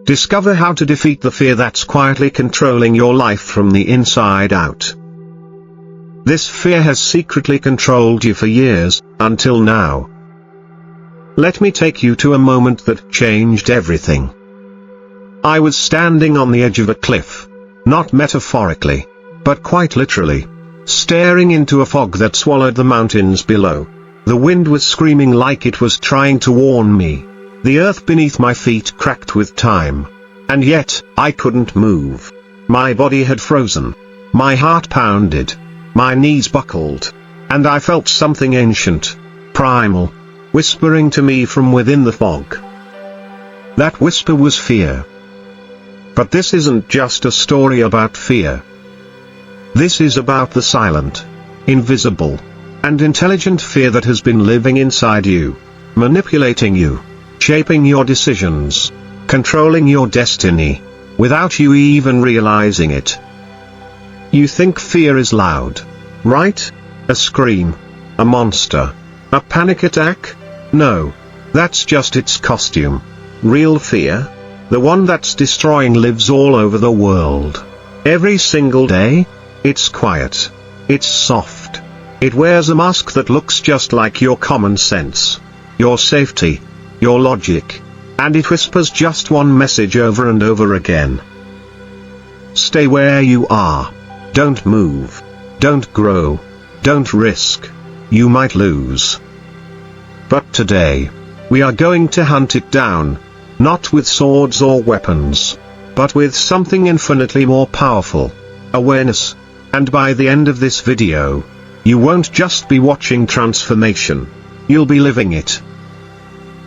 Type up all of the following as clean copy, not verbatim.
Discover how to defeat the fear that's quietly controlling your life from the inside out. This fear has secretly controlled you for years, until now. Let me take you to a moment that changed everything. I was standing on the edge of a cliff, not metaphorically, but quite literally, staring into a fog that swallowed the mountains below. The wind was screaming like it was trying to warn me. The earth beneath my feet cracked with time. And yet, I couldn't move. My body had frozen. My heart pounded. My knees buckled. And I felt something ancient, primal, whispering to me from within the fog. That whisper was fear. But this isn't just a story about fear. This is about the silent, invisible, and intelligent fear that has been living inside you, manipulating you, shaping your decisions, controlling your destiny, without you even realizing it. You think fear is loud, right? A scream, a monster, a panic attack? No, that's just its costume. Real fear, the one that's destroying, lives all over the world. Every single day, it's quiet. It's soft. It wears a mask that looks just like your common sense, your safety, your logic, and it whispers just one message over and over again. Stay where you are. Don't move. Don't grow. Don't risk. You might lose. But today, we are going to hunt it down, not with swords or weapons, but with something infinitely more powerful: awareness. And by the end of this video, you won't just be watching transformation, you'll be living it.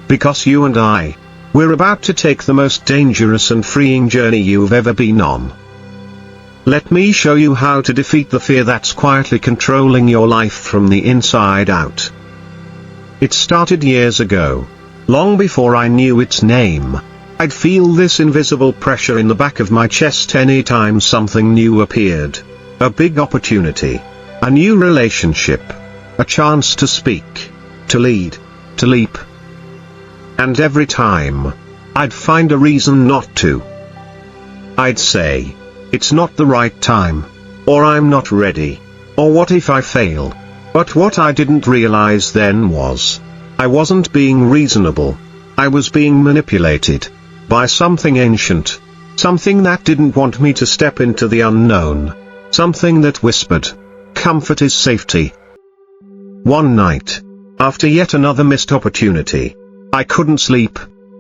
Because you and we're about to take the most dangerous and freeing journey you've ever been on. Let me show you how to defeat the fear that's quietly controlling your life from the inside out. It started years ago. Long before I knew its name, I'd feel this invisible pressure in the back of my chest anytime something new appeared. A big opportunity. A new relationship. A chance to speak. To lead. To leap. And every time, I'd find a reason not to. I'd say, it's not the right time. Or I'm not ready. Or what if I fail? But what I didn't realize then was, I wasn't being reasonable. I was being manipulated. By something ancient. Something that didn't want me to step into the unknown. Something that whispered, comfort is safety. One night, after yet another missed opportunity, I couldn't sleep.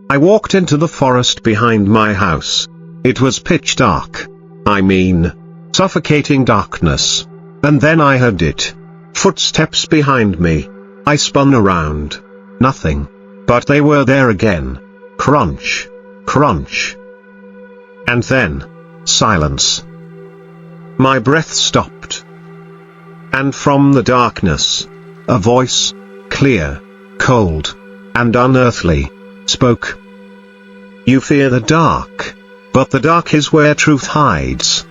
I walked into the forest behind my house. It was pitch dark. I mean, suffocating darkness. And then I heard it. Footsteps behind me. I spun around. Nothing. But they were there again. Crunch. Crunch. And then, silence. My breath stopped. And from the darkness, a voice, clear, cold, and unearthly, spoke. You fear the dark, but the dark is where truth hides.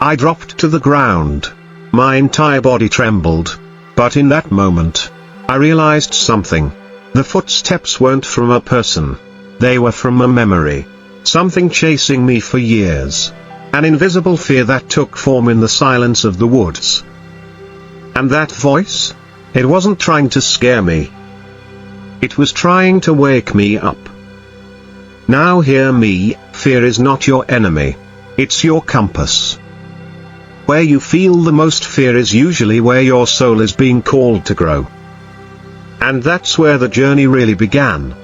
I dropped to the ground. My entire body trembled. But in that moment, I realized something. The footsteps weren't from a person. They were from a memory. Something chasing me for years. An invisible fear that took form in the silence of the woods. And that voice? It wasn't trying to scare me. It was trying to wake me up. Now hear me, fear is not your enemy. It's your compass. Where you feel the most fear is usually where your soul is being called to grow. And that's where the journey really began.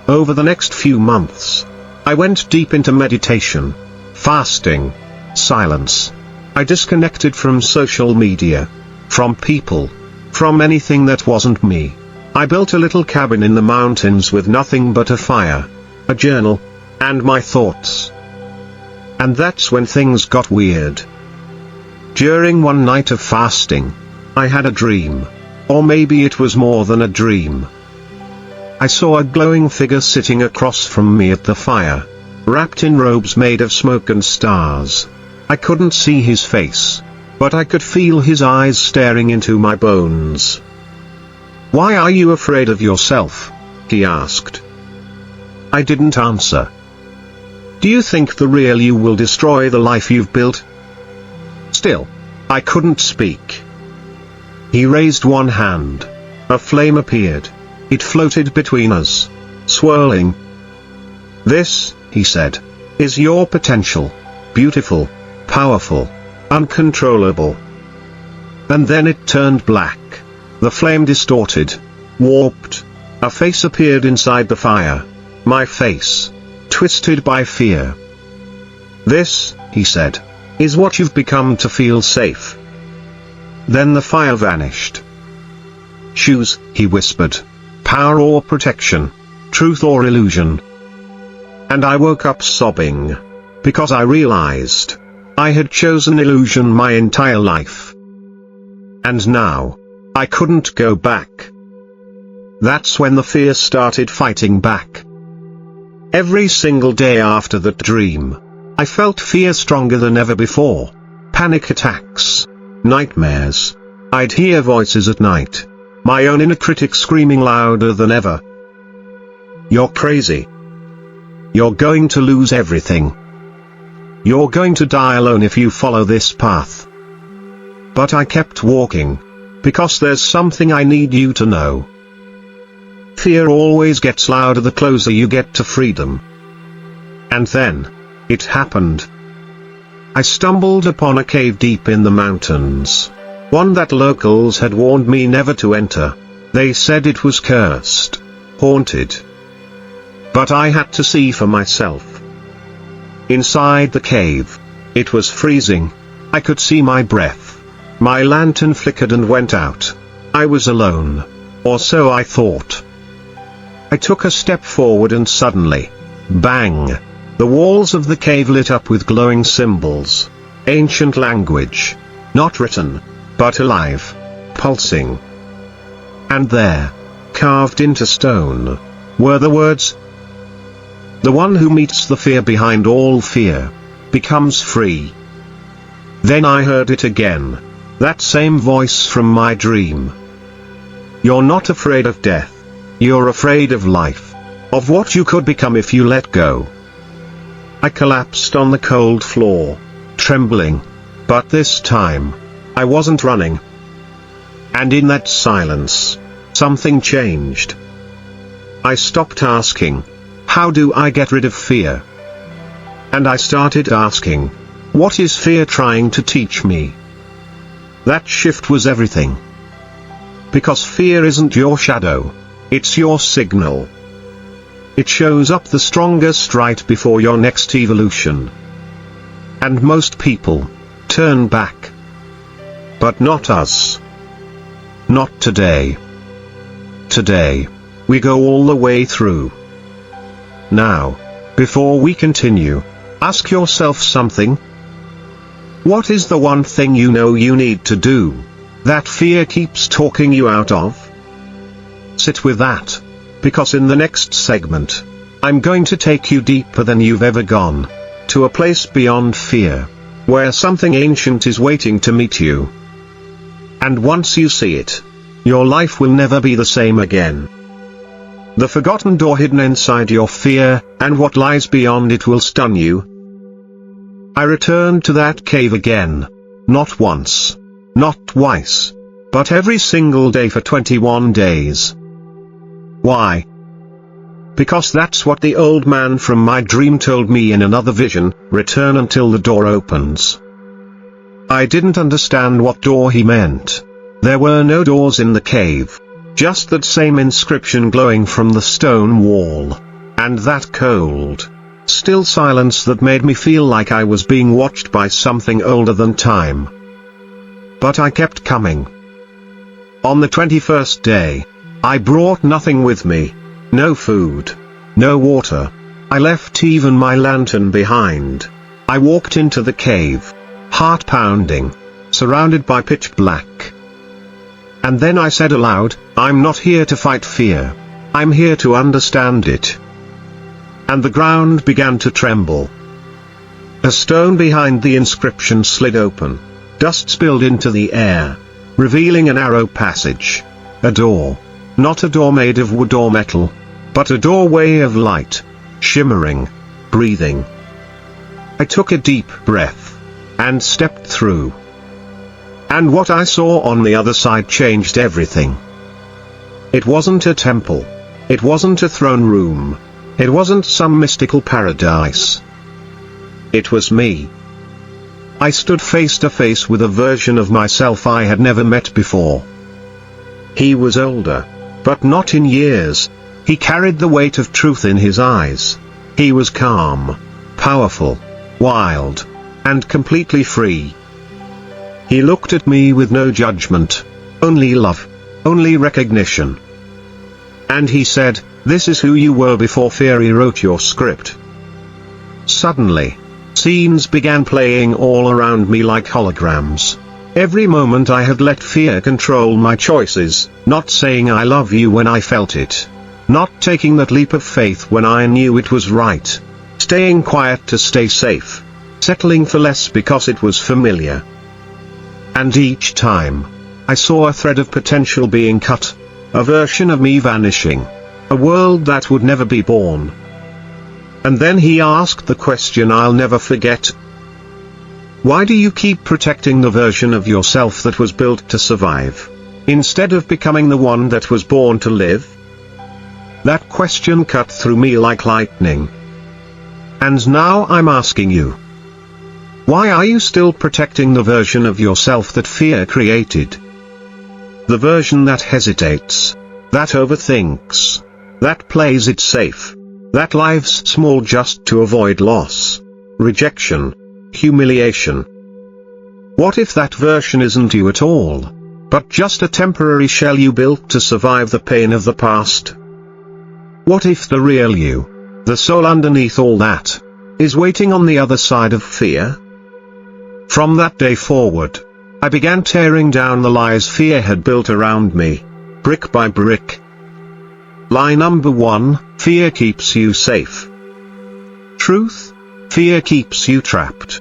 Over the next few months, I went deep into meditation, fasting, silence. I disconnected from social media, from people, from anything that wasn't me. I built a little cabin in the mountains with nothing but a fire, a journal, and my thoughts. And that's when things got weird. During one night of fasting, I had a dream. Or maybe it was more than a dream. I saw a glowing figure sitting across from me at the fire, wrapped in robes made of smoke and stars. I couldn't see his face, but I could feel his eyes staring into my bones. "Why are you afraid of yourself?" he asked. I didn't answer. "Do you think the real you will destroy the life you've built?" Still, I couldn't speak. He raised one hand. A flame appeared. It floated between us, swirling. "This," he said, "is your potential. Beautiful, powerful, uncontrollable." And then it turned black. The flame distorted, warped. A face appeared inside the fire. My face, twisted by fear. "This," he said, "is what you've become to feel safe." Then the fire vanished. "Choose," he whispered. "Power or protection, truth or illusion." And I woke up sobbing, because I realized I had chosen illusion my entire life. And now, I couldn't go back. That's when the fear started fighting back. Every single day after that dream, I felt fear stronger than ever before. Panic attacks, nightmares. I'd hear voices at night, my own inner critic screaming louder than ever. "You're crazy. You're going to lose everything. You're going to die alone if you follow this path." But I kept walking, because there's something I need you to know. Fear always gets louder the closer you get to freedom. And then, it happened. I stumbled upon a cave deep in the mountains. One that locals had warned me never to enter. They said it was cursed, haunted. But I had to see for myself. Inside the cave, it was freezing. I could see my breath. My lantern flickered and went out. I was alone. Or so I thought. I took a step forward and suddenly, bang! The walls of the cave lit up with glowing symbols. Ancient language. Not written, but alive. Pulsing. And there, carved into stone, were the words, "The one who meets the fear behind all fear, becomes free." Then I heard it again. That same voice from my dream. "You're not afraid of death. You're afraid of life. Of what you could become if you let go." I collapsed on the cold floor, trembling. But this time, I wasn't running. And in that silence, something changed. I stopped asking, "How do I get rid of fear?" And I started asking, "What is fear trying to teach me?" That shift was everything. Because fear isn't your shadow. It's your signal. It shows up the strongest right before your next evolution. And most people turn back. But not us. Not today. Today, we go all the way through. Now, before we continue, ask yourself something. What is the one thing you know you need to do, that fear keeps talking you out of? Sit with that, because in the next segment, I'm going to take you deeper than you've ever gone, to a place beyond fear, where something ancient is waiting to meet you. And once you see it, your life will never be the same again. The forgotten door hidden inside your fear, and what lies beyond it will stun you. I returned to that cave again. Not once. Not twice. But every single day for 21 days. Why? Because that's what the old man from my dream told me in another vision, return until the door opens. I didn't understand what door he meant. There were no doors in the cave. Just that same inscription glowing from the stone wall. And that cold, still silence that made me feel like I was being watched by something older than time. But I kept coming. On the 21st day, I brought nothing with me. No food. No water. I left even my lantern behind. I walked into the cave, heart pounding, surrounded by pitch black. And then I said aloud, "I'm not here to fight fear. I'm here to understand it." And the ground began to tremble. A stone behind the inscription slid open. Dust spilled into the air, revealing a narrow passage. A door. Not a door made of wood or metal, but a doorway of light, shimmering, breathing. I took a deep breath, and stepped through. And what I saw on the other side changed everything. It wasn't a temple. It wasn't a throne room. It wasn't some mystical paradise. It was me. I stood face to face with a version of myself I had never met before. He was older, but not in years. He carried the weight of truth in his eyes. He was calm, powerful, wild, and completely free. He looked at me with no judgment, only love, only recognition. And he said, "This is who you were before fear rewrote your script." Suddenly, scenes began playing all around me like holograms. Every moment I had let fear control my choices, not saying I love you when I felt it. Not taking that leap of faith when I knew it was right. Staying quiet to stay safe. Settling for less because it was familiar. And each time, I saw a thread of potential being cut. A version of me vanishing. A world that would never be born. And then he asked the question I'll never forget. Why do you keep protecting the version of yourself that was built to survive, instead of becoming the one that was born to live? That question cut through me like lightning. And now I'm asking you. Why are you still protecting the version of yourself that fear created? The version that hesitates, that overthinks, that plays it safe, that lives small just to avoid loss, rejection, humiliation. What if that version isn't you at all, but just a temporary shell you built to survive the pain of the past? What if the real you, the soul underneath all that, is waiting on the other side of fear? From that day forward, I began tearing down the lies fear had built around me, brick by brick. Lie number 1, fear keeps you safe. Truth? Fear keeps you trapped.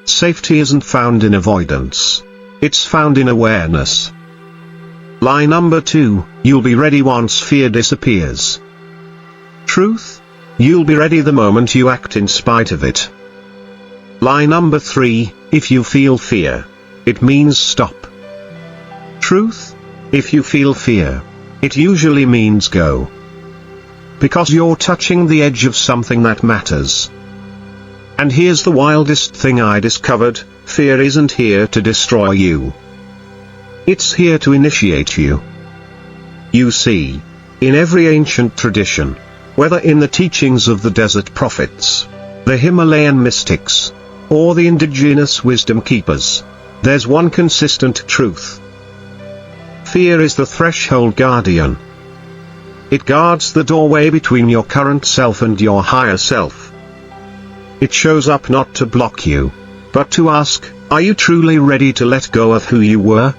Safety isn't found in avoidance. It's found in awareness. Lie number 2, you'll be ready once fear disappears. Truth? You'll be ready the moment you act in spite of it. Lie number 3, if you feel fear, it means stop. Truth? If you feel fear, it usually means go. Because you're touching the edge of something that matters. And here's the wildest thing I discovered, fear isn't here to destroy you. It's here to initiate you. You see, in every ancient tradition, whether in the teachings of the desert prophets, the Himalayan mystics, or the indigenous wisdom keepers, there's one consistent truth. Fear is the threshold guardian. It guards the doorway between your current self and your higher self. It shows up not to block you, but to ask, are you truly ready to let go of who you were?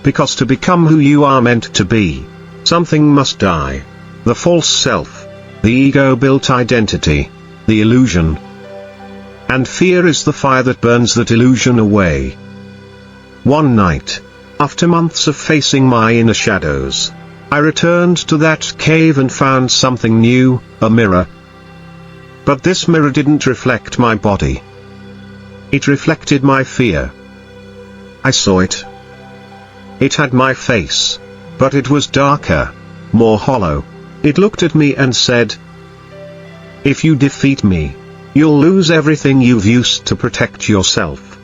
Because to become who you are meant to be, something must die. The false self, the ego-built identity, the illusion. And fear is the fire that burns that illusion away. One night, after months of facing my inner shadows, I returned to that cave and found something new, a mirror. But this mirror didn't reflect my body. It reflected my fear. I saw it. It had my face, but it was darker, more hollow. It looked at me and said, "If you defeat me, you'll lose everything you've used to protect yourself."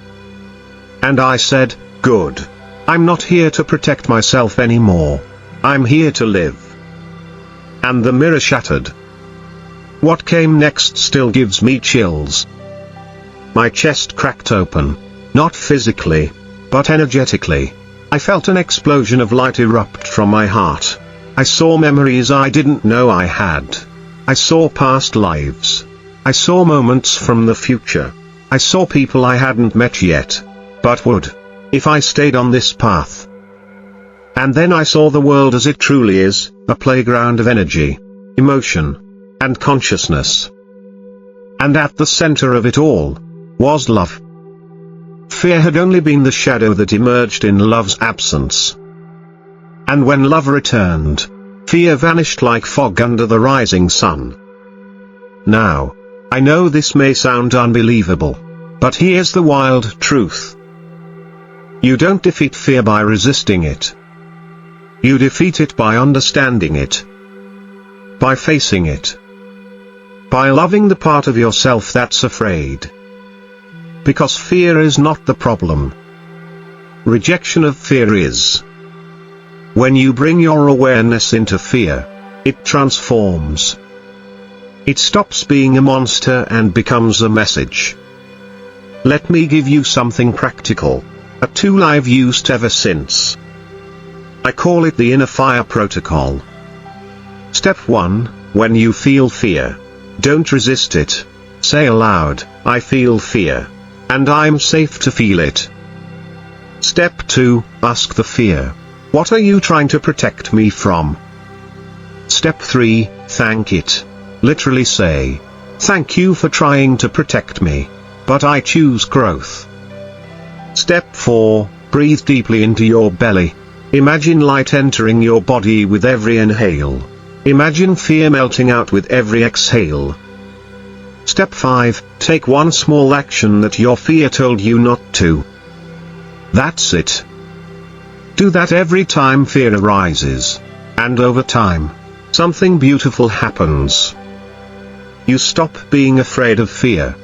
And I said, "Good. I'm not here to protect myself anymore. I'm here to live." And the mirror shattered. What came next still gives me chills. My chest cracked open, not physically, but energetically. I felt an explosion of light erupt from my heart. I saw memories I didn't know I had. I saw past lives. I saw moments from the future. I saw people I hadn't met yet, but would, if I stayed on this path. And then I saw the world as it truly is, a playground of energy, emotion, and consciousness. And at the center of it all, was love. Fear had only been the shadow that emerged in love's absence. And when love returned, fear vanished like fog under the rising sun. Now, I know this may sound unbelievable, but here's the wild truth. You don't defeat fear by resisting it. You defeat it by understanding it. By facing it. By loving the part of yourself that's afraid. Because fear is not the problem. Rejection of fear is. When you bring your awareness into fear, it transforms. It stops being a monster and becomes a message. Let me give you something practical, a tool I've used ever since. I call it the inner fire protocol. Step 1, when you feel fear, don't resist it. Say aloud, I feel fear. And I'm safe to feel it. Step 2, ask the fear, what are you trying to protect me from? Step 3, thank it. Literally say, thank you for trying to protect me, but I choose growth. Step 4, breathe deeply into your belly. Imagine light entering your body with every inhale. Imagine fear melting out with every exhale. Step 5, take one small action that your fear told you not to. That's it. Do that every time fear arises. And over time, something beautiful happens. You stop being afraid of fear.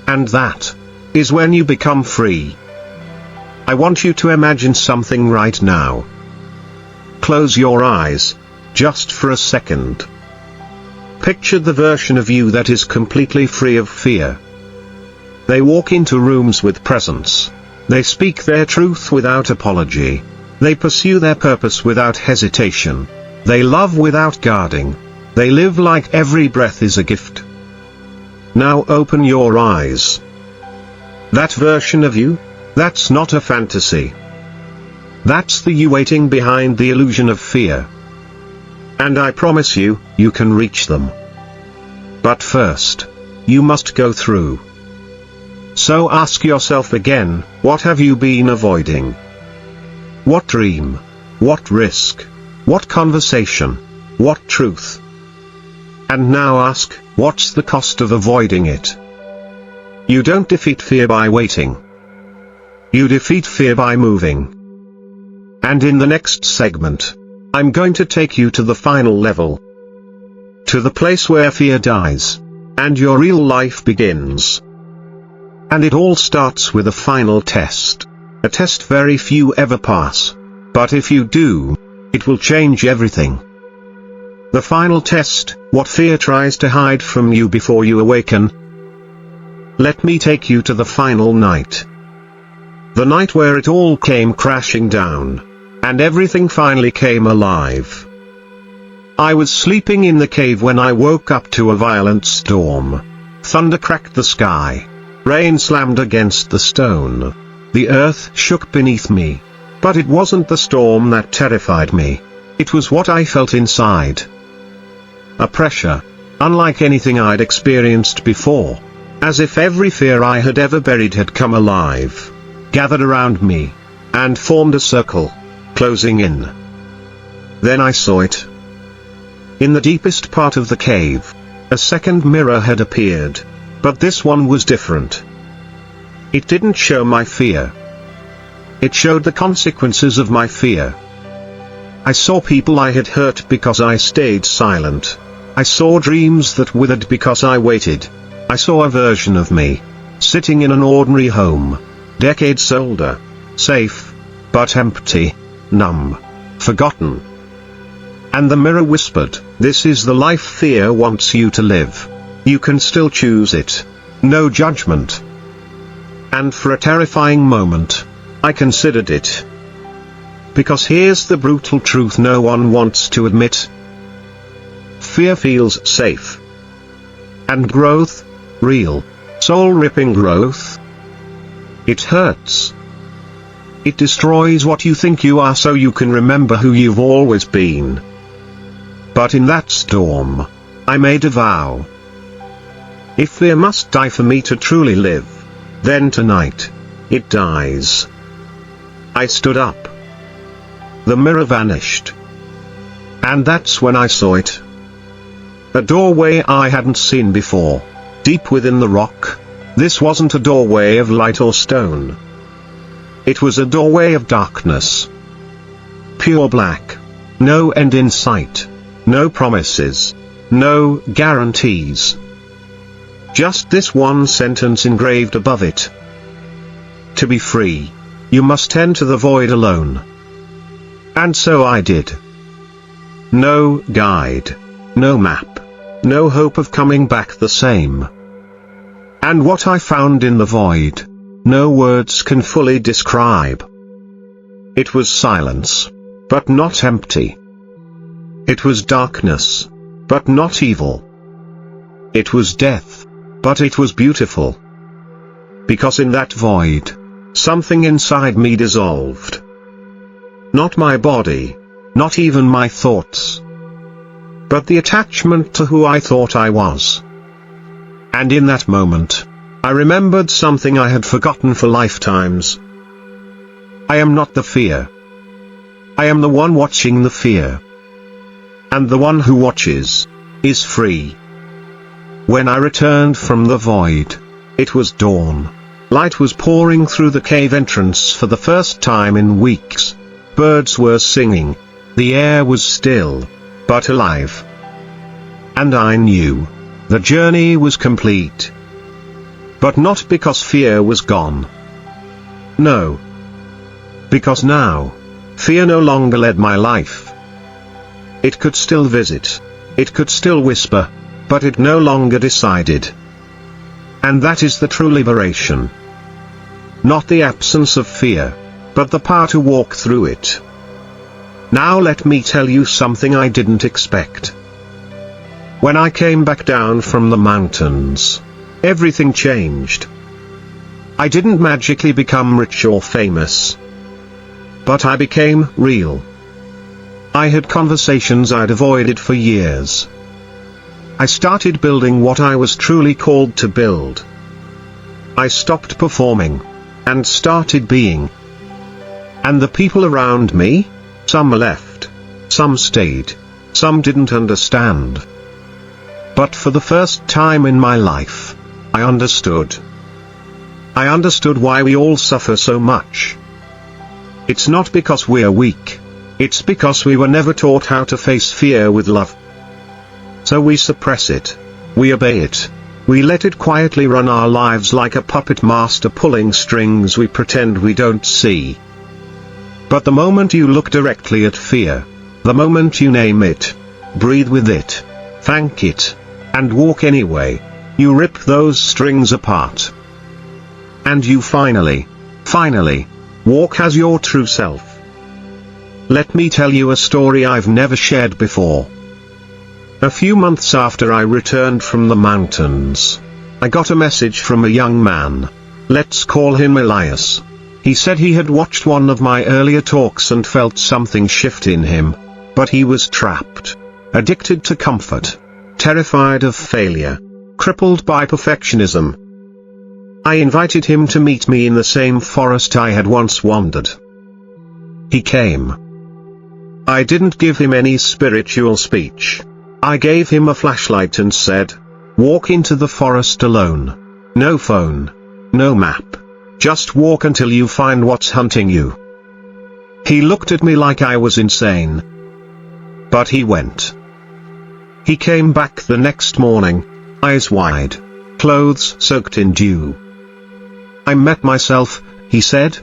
And that is when you become free. I want you to imagine something right now. Close your eyes, just for a second. Picture the version of you that is completely free of fear. They walk into rooms with presence. They speak their truth without apology. They pursue their purpose without hesitation. They love without guarding. They live like every breath is a gift. Now open your eyes. That version of you, that's not a fantasy. That's the you waiting behind the illusion of fear. And I promise you, you can reach them. But first, you must go through. So ask yourself again, what have you been avoiding? What dream? What risk? What conversation? What truth? And now ask, what's the cost of avoiding it? You don't defeat fear by waiting. You defeat fear by moving. And in the next segment, I'm going to take you to the final level. To the place where fear dies. And your real life begins. And it all starts with a final test. A test very few ever pass. But if you do, it will change everything. The final test, what fear tries to hide from you before you awaken. Let me take you to the final night. The night where it all came crashing down. And everything finally came alive. I was sleeping in the cave when I woke up to a violent storm. Thunder cracked the sky. Rain slammed against the stone. The earth shook beneath me. But it wasn't the storm that terrified me. It was what I felt inside. A pressure, unlike anything I'd experienced before. As if every fear I had ever buried had come alive. Gathered around me. And formed a circle, closing in. Then I saw it. In the deepest part of the cave, a second mirror had appeared. But this one was different. It didn't show my fear. It showed the consequences of my fear. I saw people I had hurt because I stayed silent. I saw dreams that withered because I waited. I saw a version of me, sitting in an ordinary home, decades older, safe, but empty, numb, forgotten. And the mirror whispered, this is the life fear wants you to live. You can still choose it. No judgment. And for a terrifying moment, I considered it. Because here's the brutal truth no one wants to admit. Fear feels safe. And growth, real, soul-ripping growth, it hurts. It destroys what you think you are so you can remember who you've always been. But in that storm, I made a vow. If fear must die for me to truly live, then tonight, it dies. I stood up. The mirror vanished. And that's when I saw it. A doorway I hadn't seen before, deep within the rock. This wasn't a doorway of light or stone. It was a doorway of darkness. Pure black. No end in sight. No promises. No guarantees. Just this one sentence engraved above it. To be free, you must enter the void alone. And so I did. No guide. No map. No hope of coming back the same. And what I found in the void, no words can fully describe. It was silence, but not empty. It was darkness, but not evil. It was death, but it was beautiful. Because in that void, something inside me dissolved. Not my body, not even my thoughts, but the attachment to who I thought I was. And in that moment, I remembered something I had forgotten for lifetimes. I am not the fear. I am the one watching the fear. And the one who watches is free. When I returned from the void, it was dawn. Light was pouring through the cave entrance for the first time in weeks. Birds were singing. The air was still, but alive. And I knew the journey was complete. But not because fear was gone. No. Because now, fear no longer led my life. It could still visit. It could still whisper. But it no longer decided. And that is the true liberation. Not the absence of fear, but the power to walk through it. Now let me tell you something I didn't expect. When I came back down from the mountains, everything changed. I didn't magically become rich or famous. But I became real. I had conversations I'd avoided for years. I started building what I was truly called to build. I stopped performing, and started being. And the people around me? Some left, some stayed, some didn't understand. But for the first time in my life, I understood. I understood why we all suffer so much. It's not because we're weak. It's because we were never taught how to face fear with love. So we suppress it. We obey it. We let it quietly run our lives like a puppet master pulling strings we pretend we don't see. But the moment you look directly at fear, the moment you name it, breathe with it, thank it, and walk anyway, you rip those strings apart. And you finally, walk as your true self. Let me tell you a story I've never shared before. A few months after I returned from the mountains, I got a message from a young man. Let's call him Elias. He said he had watched one of my earlier talks and felt something shift in him, but he was trapped, addicted to comfort, terrified of failure, crippled by perfectionism. I invited him to meet me in the same forest I had once wandered. He came. I didn't give him any spiritual speech. I gave him a flashlight and said, walk into the forest alone. No phone. No map. Just walk until you find what's hunting you. He looked at me like I was insane. But he went. He came back the next morning, eyes wide, clothes soaked in dew. I met myself, he said.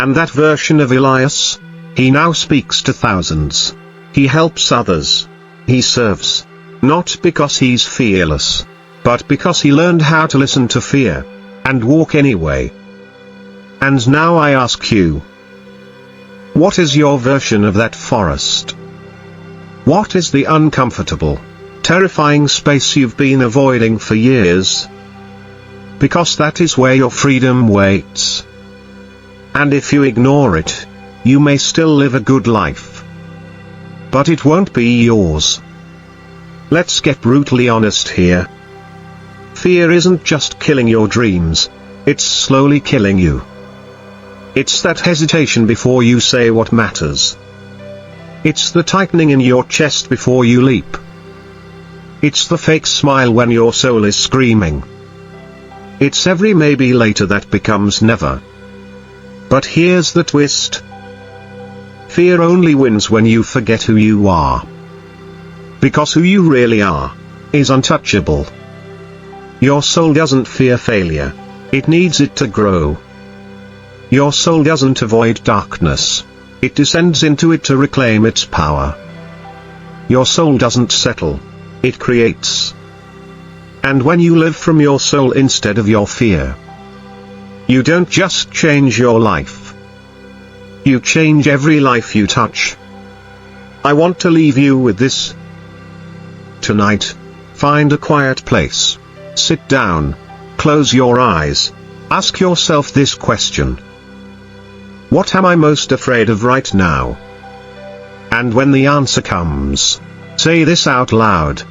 And that version of Elias? He now speaks to thousands. He helps others. He serves. Not because he's fearless, but because he learned how to listen to fear, and walk anyway. And now I ask you, what is your version of that forest? What is the uncomfortable, terrifying space you've been avoiding for years? Because that is where your freedom waits. And if you ignore it, you may still live a good life. But it won't be yours. Let's get brutally honest here. Fear isn't just killing your dreams, it's slowly killing you. It's that hesitation before you say what matters. It's the tightening in your chest before you leap. It's the fake smile when your soul is screaming. It's every maybe later that becomes never. But here's the twist. Fear only wins when you forget who you are. Because who you really are is untouchable. Your soul doesn't fear failure. It needs it to grow. Your soul doesn't avoid darkness. It descends into it to reclaim its power. Your soul doesn't settle. It creates. And when you live from your soul instead of your fear, you don't just change your life. You change every life you touch. I want to leave you with this. Tonight, find a quiet place. Sit down. Close your eyes. Ask yourself this question. What am I most afraid of right now? And when the answer comes, say this out loud.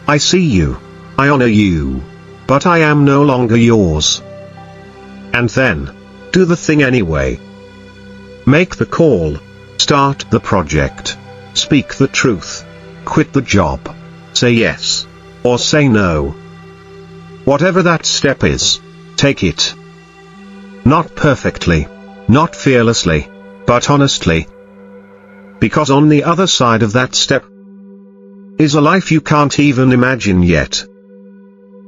I see you. I honor you. But I am no longer yours. And then, do the thing anyway. Make the call. Start the project. Speak the truth. Quit the job. Say yes. Or say no. Whatever that step is, take it. Not perfectly. Not fearlessly. But honestly. Because on the other side of that step is a life you can't even imagine yet.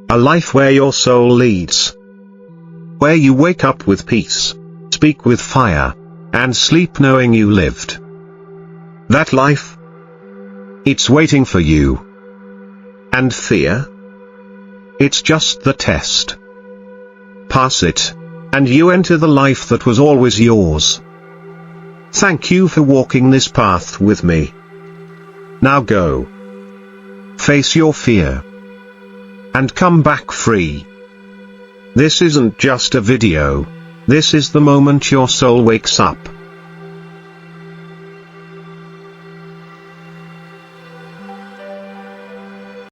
A life where your soul leads. Where you wake up with peace, speak with fire, and sleep knowing you lived. That life, it's waiting for you. And fear? It's just the test. Pass it, and you enter the life that was always yours. Thank you for walking this path with me. Now go. Face your fear. And come back free. This isn't just a video. This is the moment your soul wakes up.